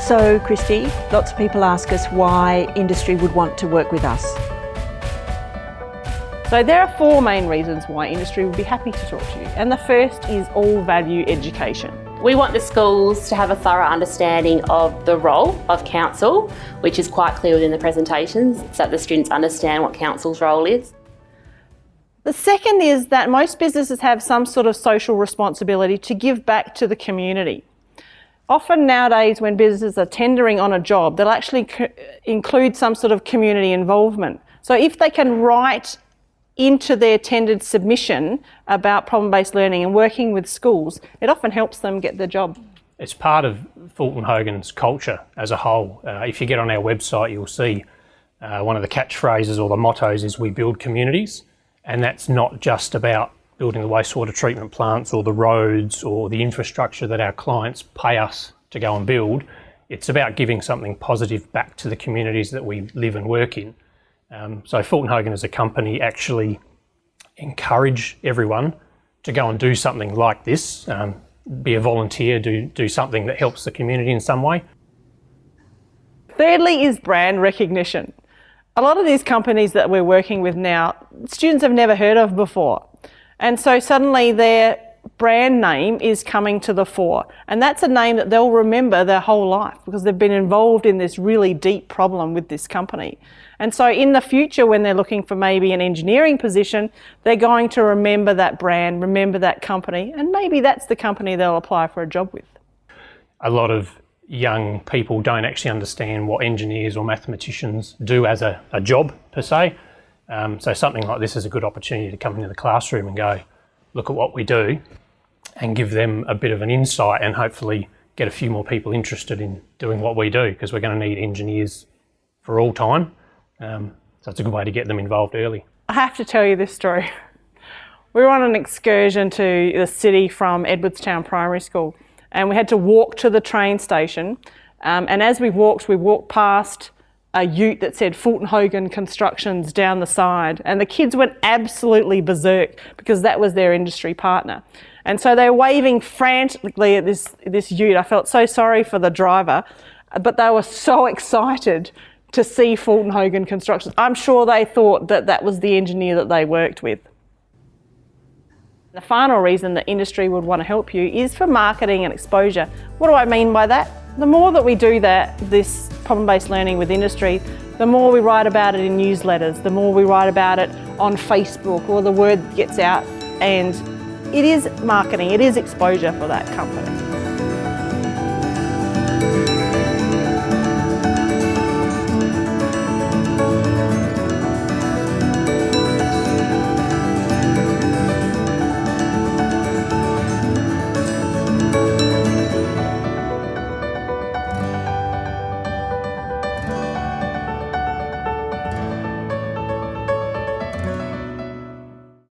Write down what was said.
So, Christy, lots of people ask us why industry would want to work with us. So there are four main reasons why industry would be happy to talk to you. And the first is all value education. We want the schools to have a thorough understanding of the role of council, which is quite clear within the presentations, so that the students understand what council's role is. The second is that most businesses have some sort of social responsibility to give back to the community. Often nowadays when businesses are tendering on a job, they'll actually include some sort of community involvement. So if they can write into their tendered submission about problem-based learning and working with schools, it often helps them get the job. It's part of Fulton Hogan's culture as a whole. If you get on our website, you'll see one of the catchphrases or the mottos is "we build communities," and that's not just about building the wastewater treatment plants or the roads or the infrastructure that our clients pay us to go and build. It's about giving something positive back to the communities that we live and work in. So Fulton Hogan as a company actually encourage everyone to go and do something like this, be a volunteer, do something that helps the community in some way. Thirdly is brand recognition. A lot of these companies that we're working with now, students have never heard of before. And so suddenly their brand name is coming to the fore. And that's a name that they'll remember their whole life because they've been involved in this really deep problem with this company. And so in the future, when they're looking for maybe an engineering position, they're going to remember that brand, remember that company, and maybe that's the company they'll apply for a job with. A lot of young people don't actually understand what engineers or mathematicians do as a job per se. So something like this is a good opportunity to come into the classroom and go, look at what we do, and give them a bit of an insight and hopefully get a few more people interested in doing what we do, because we're going to need engineers for all time. So it's a good way to get them involved early. I have to tell you this story. We were on an excursion to the city from Edwardstown Primary School, and we had to walk to the train station. And as we walked past a ute that said Fulton Hogan Constructions down the side, and the kids went absolutely berserk because that was their industry partner. And so they were waving frantically at this ute. I felt so sorry for the driver, but they were so excited to see Fulton Hogan Constructions. I'm sure they thought that that was the engineer that they worked with. The final reason that industry would want to help you is for marketing and exposure. What do I mean by that? The more that we do this problem-based learning with industry, the more we write about it in newsletters, the more we write about it on Facebook, or the word gets out, and it is marketing, it is exposure for that company.